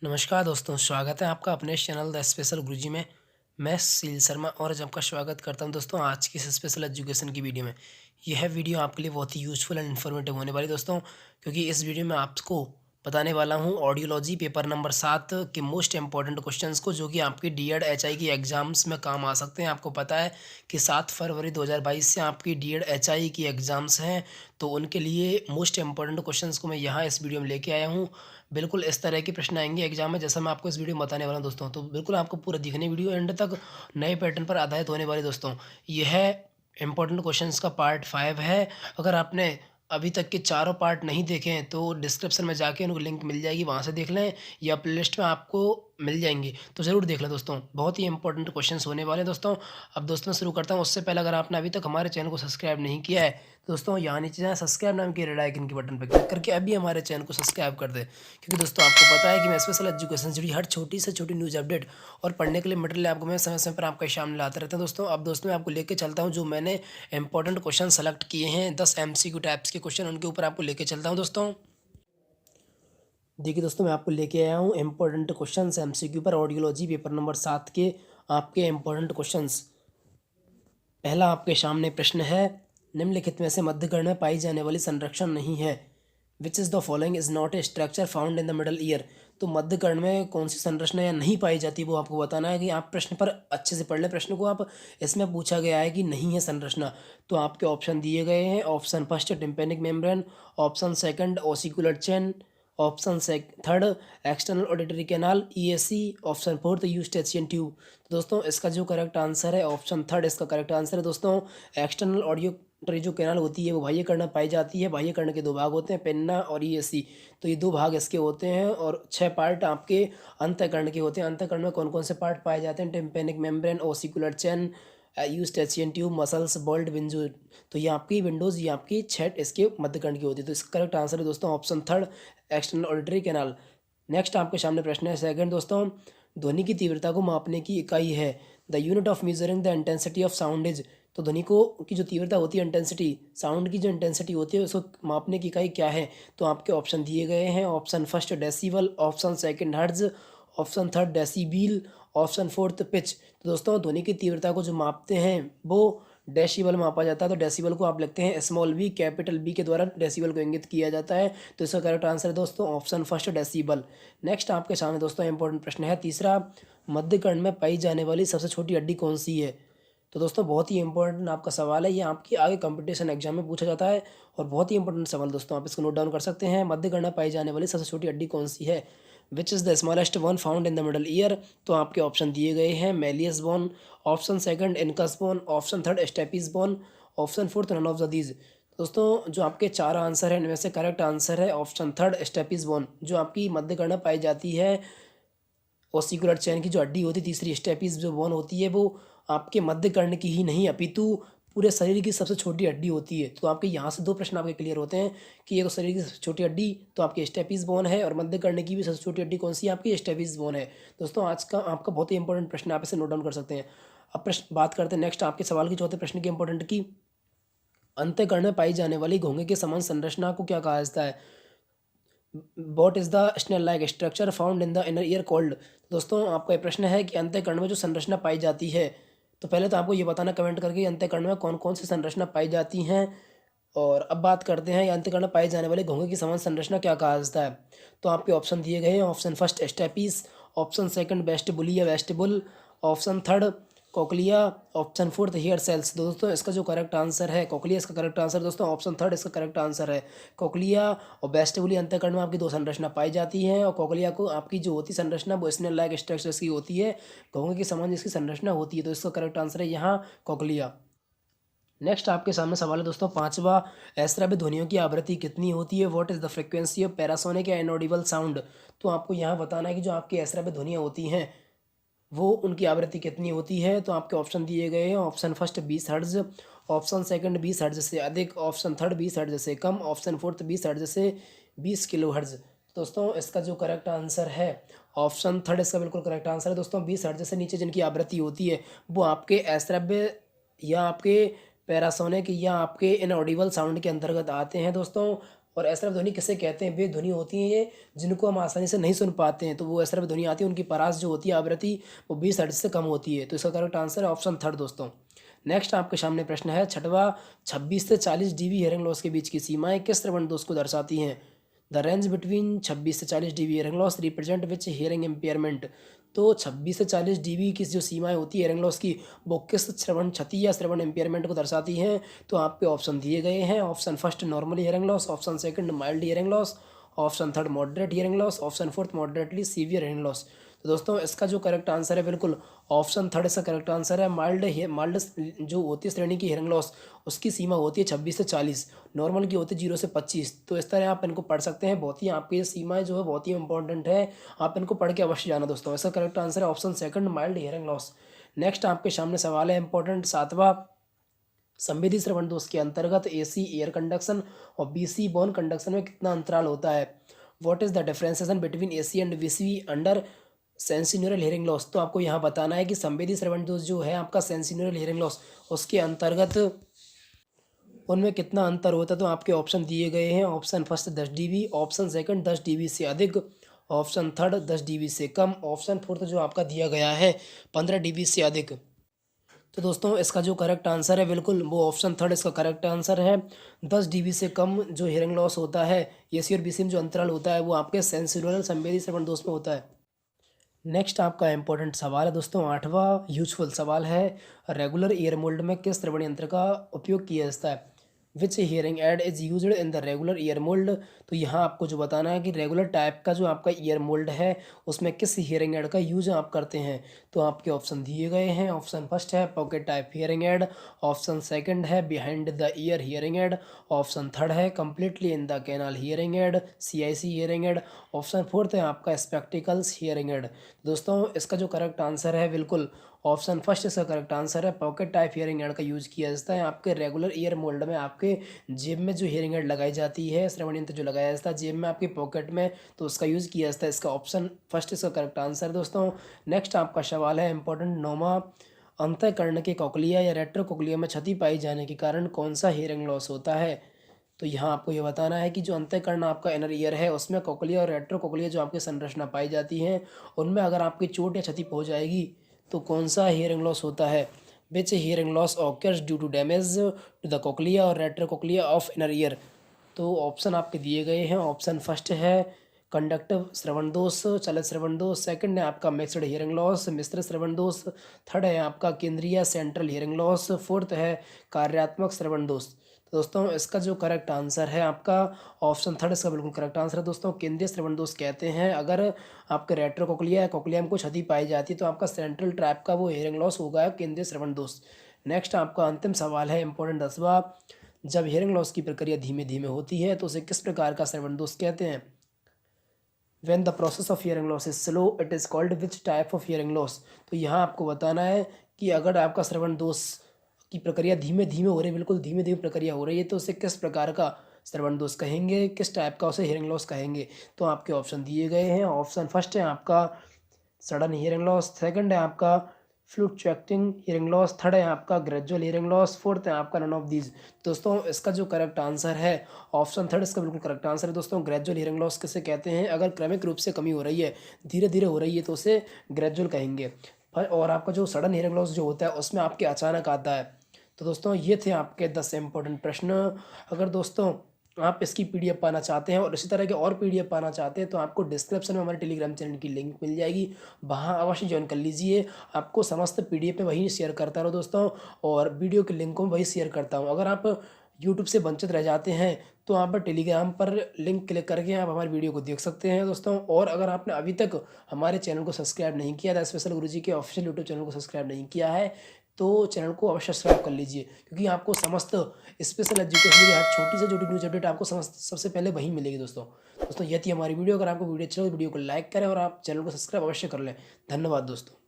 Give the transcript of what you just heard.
नमस्कार दोस्तों, स्वागत है आपका अपने चैनल द स्पेशल गुरुजी में। मैं सुशील शर्मा और आज आपका स्वागत करता हूं दोस्तों आज की इस स्पेशल एजुकेशन की वीडियो में। यह वीडियो आपके लिए बहुत ही यूज़फुल एंड इन्फॉर्मेटिव होने वाली दोस्तों, क्योंकि इस वीडियो में आपको बताने वाला हूं ऑडियोलॉजी पेपर नंबर 7 के मोस्ट इंपॉर्टेंट क्वेश्चंस को, जो कि आपकी डीएड एचआई की एग्ज़ाम्स में काम आ सकते हैं। आपको पता है कि 7 फरवरी 2022 से आपकी डीएड एचआई की एग्ज़ाम्स हैं, तो उनके लिए मोस्ट इंपॉर्टेंट क्वेश्चंस को मैं यहाँ इस वीडियो में लेके आया हूँ। बिल्कुल इस तरह के प्रश्न आएँगे एग्ज़ाम में, जैसा मैं आपको इस वीडियो में बताने वाला हूँ दोस्तों। तो बिल्कुल आपको पूरा देखना वीडियो एंड तक, नए पैटर्न पर आधारित होने वाली दोस्तों। यह इम्पोर्टेंट क्वेश्चंस का पार्ट 5 है। अगर आपने अभी तक के चारों पार्ट नहीं देखे हैं तो डिस्क्रिप्शन में जाके उनको लिंक मिल जाएगी, वहाँ से देख लें, या प्लेलिस्ट में आपको मिल जाएँगी, तो ज़रूर देख लें दोस्तों। बहुत ही इंपॉर्टेंट क्वेश्चंस होने वाले हैं दोस्तों। अब दोस्तों मैं शुरू करता हूँ, उससे पहले अगर आपने अभी तक हमारे चैनल को सब्सक्राइब नहीं किया है, तो दोस्तों यहाँ नीचे जाएँ, सब्सक्राइब नाम के रेड आइकन के बटन पर क्लिक करके अभी हमारे चैनल को सब्सक्राइब कर दें। क्योंकि दोस्तों आपको पता है कि मैं स्पेशल एजुकेशन से जुड़ी हर छोटी से छोटी न्यूज़ अपडेट और पढ़ने के लिए मटेरियल आपको मैं समय समय पर आपके सामने लाते रहता हूँ दोस्तों। अब दोस्तों मैं आपको लेके चलता हूँ, जो मैंने इंपॉर्टेंट क्वेश्चन सेलेक्ट किए हैं, 10 एमसीक्यू टाइप्स के क्वेश्चन, उनके ऊपर आपको लेके चलता हूँ दोस्तों। देखिए दोस्तों, मैं आपको लेके आया हूँ इंपॉर्टेंट क्वेश्चंस एमसीक्यू पर ऑडियोलॉजी पेपर नंबर 7 के आपके इंपॉर्टेंट क्वेश्चंस। पहला आपके सामने प्रश्न है, निम्नलिखित में से मध्यगण में पाई जाने वाली संरक्षण नहीं है। Which is the following is not a structure found in the middle ear. तो मध्यगण में कौन सी संरचना या नहीं पाई जाती, वो आपको बताना है। कि आप प्रश्न पर अच्छे से पढ़ लें प्रश्न को आप। इसमें पूछा गया है कि नहीं है संरचना, तो आपके ऑप्शन दिए गए हैं। Option first tympanic membrane, option second ossicular chain, option third external auditory canal EAC, option fourth eustachian tube. तो दोस्तों इसका जो करेक्ट आंसर है ऑप्शन थर्ड, इसका करेक्ट आंसर है दोस्तों। एक्सटर्नल ऑडियोटरी जो कैनाल होती है वो बाह्य कर्ण में पाई जाती है। बाह्य कर्ण के दो भाग होते हैं, पेन्ना और ईएसी। तो ये दो भाग इसके होते हैं और 6 पार्ट आपके अंतःकरण के होते हैं। अंतःकरण में कौन कौन से पार्ट पाए जाते हैं? टिम्पेनिक मेम्ब्रेन, ओसिकुलर चैन, Eustachian tube, muscles, bolt, WinZO. तो ये आपकी विंडोज़, ये आपकी 6 इसके मध्यकर्ण की होती है। तो इसका करेक्ट आंसर है दोस्तों option third, external auditory canal. Next आपके सामने प्रश्न है सेकंड दोस्तों, ध्वनि की तीव्रता को मापने की इकाई है। The unit of measuring the intensity of sound is. तो ध्वनि को की जो तीव्रता होती है, इंटेंसिटी, साउंड की जो इंटेंसिटी होती है, उसको मापने की इकाई क्या है? तो आपके ऑप्शन दिए गए हैं। Option first decibel, option second hertz, option third decibel, option fourth pitch. तो दोस्तों ध्वनि की तीव्रता को जो मापते हैं वो डेसिबल मापा जाता है। तो डेसिबल को आप लिखते हैं स्मॉल वी, कैपिटल बी के द्वारा डेसिबल को इंगित किया जाता है। तो इसका करेक्ट आंसर है दोस्तों ऑप्शन फर्स्ट डेसिबल। नेक्स्ट आपके सामने दोस्तों इंपॉर्टेंट प्रश्न है तीसरा, मध्यकर्ण में पाई जाने वाली सबसे छोटी हड्डी कौन सी है? तो दोस्तों बहुत ही इंपॉर्टेंट आपका सवाल है, ये आपकी आगे कंपटीशन एग्जाम में पूछा जाता है और बहुत ही इंपॉर्टेंट सवाल दोस्तों, आप इसको नोट डाउन कर सकते हैं। मध्यगण में पाई जाने वाली सबसे छोटी हड्डी कौन सी है? Which is the smallest one found in the middle ear. तो आपके ऑप्शन दिए गए हैं। Malleus bone, option second incus bone, option third stapes bone, option fourth none of the these. दोस्तों जो आपके चार आंसर हैं, इनमें से करेक्ट आंसर है ऑप्शन थर्ड स्टेपिस बोन, जो आपकी मध्यगण में पाई जाती है। ओसिकुलर चैन की जो हड्डी होती है तीसरी, स्टेपिस जो बोन होती है, वो आपके मध्य कर्ण की ही नहीं अपितु पूरे शरीर की सबसे छोटी हड्डी होती है। तो आपके यहाँ से दो प्रश्न आपके क्लियर होते हैं कि ये तो शरीर की सबसे छोटी हड्डी तो आपकी स्टेपिस बोन है, और मध्य कर्ण की भी सबसे छोटी हड्डी कौन सी है? आपकी स्टेपिस बोन है। दोस्तों आज का आपका बहुत ही इंपॉर्टेंट प्रश्न, आप इसे नोट डाउन कर सकते हैं। अब प्रश्न बात करते हैं नेक्स्ट आपके सवाल की, चौथे प्रश्न की इंपॉर्टेंट की, अंतःकरण में पाई जाने वाली घोंघे के समान संरचना को क्या कहा जाता है? What is the snail like structure found in the inner ear called. दोस्तों आपका ये प्रश्न है कि अंतःकरण में जो संरचना पाई जाती है, तो पहले तो आपको ये बताना कमेंट करके अंतःकरण में कौन कौन सी संरचना पाई जाती हैं। और अब बात करते हैं अंतःकरण में पाई जाने वाले घोंघे की समान संरचना क्या कहा जाता है। तो आपके ऑप्शन दिए गए हैं। Option first stapes, option second vestibular vestibule, option third cochlea, option fourth hair cells. दोस्तों इसका जो करेक्ट आंसर है कोक्लिया, इसका करेक्ट आंसर दोस्तों ऑप्शन थर्ड इसका करेक्ट आंसर है। कोक्लिया और वेस्टिबुली अंतःकरण में आपकी दो संरचना पाई जाती हैं, और कोक्लिया को आपकी जो होती संरचना वो स्नेल लाइक स्ट्रक्चर की होती है, घोंघे के समान जिसकी संरचना होती है। तो इसका करेक्ट आंसर है यहाँ कोक्लिया। नेक्स्ट आपके सामने सवाल है दोस्तों पांचवा, अश्रव्य ध्वनियों की आवृत्ति कितनी होती है? What is the frequency of Panasonic या इनऑडिबल साउंड। तो आपको यहाँ बताना है कि जो आपकी अश्रव्य ध्वनियाँ होती हैं वो उनकी आवृत्ति कितनी होती है। तो आपके ऑप्शन दिए गए हैं। Option first 20 hertz, option second 20 hertz से अधिक, ऑप्शन थर्ड 20 हर्ट्ज से कम, ऑप्शन फोर्थ 20 हर्ट्ज से 20 किलो हर्ट्ज। दोस्तों इसका जो करेक्ट आंसर है ऑप्शन थर्ड, इसका बिल्कुल करेक्ट आंसर है दोस्तों। 20 हर्ट्ज से नीचे जिनकी आवृत्ति होती है वो आपके अश्रव्य या आपके पैरासोनिक या आपके इनऑडिबल साउंड के अंतर्गत आते हैं दोस्तों। और असरफ ध्वनि किसे कहते हैं? वे ध्वनि होती हैं ये जिनको हम आसानी से नहीं सुन पाते हैं, तो वो असरफ ध्वनि आती है, उनकी परास जो होती है आवृत्ति वो 20 हर्ट्ज से कम होती है। तो इसका करेक्ट आंसर है ऑप्शन थर्ड दोस्तों। नेक्स्ट आपके सामने प्रश्न है छठवां, 26 से 40 डीबी हियरिंग लॉस के बीच की सीमाएं किस श्रवण दोष को दर्शाती हैं? द रेंज बिटवीन 26 से 40 dB hearing loss represent which hearing impairment. तो 26 से 40 डीबी की जो सीमाएं होती है हियरिंग लॉस की, वो किस श्रवण क्षति या श्रवण इम्पेयरमेंट को दर्शाती हैं? तो आपके ऑप्शन दिए गए हैं। Option first normal hearing loss, option second mild hearing loss, option third moderate hearing loss, option fourth moderately severe hearing loss. तो दोस्तों इसका जो करेक्ट आंसर है बिल्कुल ऑप्शन थर्ड इसका करेक्ट आंसर है। माइल्ड जो होती है श्रेणी की हियरिंग लॉस, उसकी सीमा होती है 26 से 40, नॉर्मल की होती है 0 से 25। तो इस तरह आप इनको पढ़ सकते हैं, बहुत ही आपकी ये सीमाएं जो है बहुत ही इंपॉर्टेंट है, आप इनको पढ़ के अवश्य जाना दोस्तों। इसका करेक्ट आंसर है option second mild hearing loss. Next आपके सामने सवाल है इंपॉर्टेंट सातवां, संवेदी श्रवण दोष के अंतर्गत एसी एयर कंडक्शन और बीसी बोन कंडक्शन में कितना अंतराल होता है? What is the differentiation between AC and BC under sensorineural hearing loss? तो आपको यहाँ बताना है कि संवेदी श्रवण दोष जो है आपका सेंसिन्यूरल हियरिंग लॉस, उसके अंतर्गत उनमें कितना अंतर होता है? तो आपके ऑप्शन दिए गए हैं। Option first 10 dB, option second 10 dB से अधिक, ऑप्शन थर्ड 10 डीबी से कम, ऑप्शन फोर्थ जो आपका दिया गया है 15 डीबी से अधिक। तो दोस्तों इसका जो करेक्ट आंसर है बिल्कुल वो ऑप्शन थर्ड इसका करेक्ट आंसर है। 10 डीबी से कम जो हियरिंग लॉस होता है, एसी और बीसी में जो अंतराल होता है वो आपके सेंसिन्यूरल संवेदी श्रवण दोष में होता है। नेक्स्ट आपका इंपॉर्टेंट सवाल है दोस्तों आठवां यूजफुल सवाल है, रेगुलर ईयर मोल्ड में किस श्रवण यंत्र का उपयोग किया जाता है? Which hearing aid is used in the regular ear mould? तो यहाँ आपको जो बताना है कि रेगुलर टाइप का जो आपका ईयर मोल्ड है उसमें किस हियरिंग एड का यूज आप करते हैं? तो आपके ऑप्शन दिए गए हैं। ऑप्शन फर्स्ट है pocket type hearing aid, option second है behind the ear hearing aid, option third है completely in the canal hearing aid CIC hearing aid, option fourth है आपका स्पेक्टिकल्स हियरिंग एड। दोस्तों इसका जो करेक्ट आंसर है बिल्कुल ऑप्शन फर्स्ट इसका करेक्ट आंसर है, पॉकेट टाइप हियरिंग एड का यूज किया जाता है आपके रेगुलर ईयर मोल्ड में। आपके जेब में जो हियरिंग एड लगाई जाती है, श्रवण यंत्र जो लगाया जाता है जेब में आपकी पॉकेट में, तो उसका यूज़ किया जाता है। इसका ऑप्शन फर्स्ट इसका करेक्ट आंसर दोस्तों। नेक्स्ट आपका सवाल है इंपॉर्टेंट नौवां, अंतःकरण के कोक्लिया या रेट्रोकोक्लिया में क्षति पाई जाने के कारण कौन सा हियरिंग लॉस होता है? तो यहाँ आपको ये बताना है कि जो अंतःकरण आपका इनर ईयर है उसमें कोक्लिया और रेट्रोकोक्लिया जो आपकी संरचना पाई जाती है, उनमें अगर आपकी चोट या क्षति पहुँच जाएगी तो कौन सा हियरिंग लॉस होता है? Which hearing loss occurs due to damage to the cochlea और रेट्रोकोक्लिया ऑफ इनर ईयर? तो ऑप्शन आपके दिए गए हैं। ऑप्शन फर्स्ट है कंडक्टिव श्रवण दोष, चलित श्रवण दोष, सेकंड है आपका मिक्सड हियरिंग लॉस, मिश्रित श्रवण दोष, थर्ड है आपका केंद्रीय सेंट्रल हियरिंग लॉस, फोर्थ है कार्यात्मक श्रवण दोष। तो दोस्तों इसका जो करेक्ट आंसर है आपका ऑप्शन थर्ड इसका बिल्कुल करेक्ट आंसर है दोस्तों। केंद्रीय श्रवण दोष कहते हैं अगर आपके रेट्रोकोक्लिया या कोक्लिया में कुछ क्षति पाई जाती है तो आपका सेंट्रल ट्रैप का वो हियरिंग लॉस होगा केंद्रीय श्रवण दोष। नेक्स्ट आपका अंतिम सवाल है इंपॉर्टेंट 10वां, जब हियरिंग लॉस की प्रक्रिया धीमे धीमे होती है तो उसे किस प्रकार का श्रवण दोष कहते हैं? When the process of hearing loss is slow, it is called which type of hearing loss? तो यहाँ आपको बताना है कि अगर आपका श्रवण दोष की प्रक्रिया धीमे धीमे हो रही है, बिल्कुल धीमे धीमे प्रक्रिया हो रही है, तो उसे किस प्रकार का श्रवण दोष कहेंगे, किस टाइप का उसे हियरिंग लॉस कहेंगे? तो आपके ऑप्शन दिए गए हैं। ऑप्शन फर्स्ट है आपका सडन हियरिंग लॉस, सेकंड है आपका फ्लूक्चुएटिंग हियरिंग लॉस, थर्ड है आपका ग्रेजुअल हियरिंग लॉस, फोर्थ है आपका नन ऑफ दीज। दोस्तों इसका जो करेक्ट आंसर है ऑप्शन थर्ड इसका बिल्कुल करेक्ट आंसर है दोस्तों। ग्रेजुअल हियरिंग लॉस किसे कहते हैं? अगर क्रमिक रूप से कमी हो रही है, धीरे धीरे हो रही है, तो उसे ग्रेजुअल कहेंगे। और आपका जो सडन हियरिंग लॉस जो होता है उसमें आपके अचानक आता है। तो दोस्तों ये थे आपके 10 इंपॉर्टेंट प्रश्न। अगर दोस्तों आप इसकी PDF पाना चाहते हैं और इसी तरह के और PDF पाना चाहते हैं तो आपको डिस्क्रिप्शन में हमारे टेलीग्राम चैनल की लिंक मिल जाएगी, वहाँ अवश्य ज्वाइन कर लीजिए। आपको समस्त PDF में वही शेयर करता रहो दोस्तों, और वीडियो के लिंक को वही शेयर करता हूँ। अगर आप यूट्यूब से वंचित रह जाते हैं तो आप टेलीग्राम पर लिंक क्लिक करके आप हमारी वीडियो को देख सकते हैं दोस्तों। और अगर आपने अभी तक हमारे चैनल को सब्सक्राइब नहीं किया, द स्पेशल गुरुजी के ऑफिशियल यूट्यूब चैनल को सब्सक्राइब नहीं किया है, तो चैनल को अवश्य सब्सक्राइब कर लीजिए, क्योंकि आपको समस्त स्पेशल एजुकेशन की हर छोटी से छोटी न्यूज अपडेट आपको समस्त सबसे पहले वहीं मिलेगी दोस्तों। ये थी हमारी वीडियो। अगर आपको वीडियो अच्छी लगे वीडियो को लाइक करें और आप चैनल को सब्सक्राइब अवश्य कर लें। धन्यवाद दोस्तों।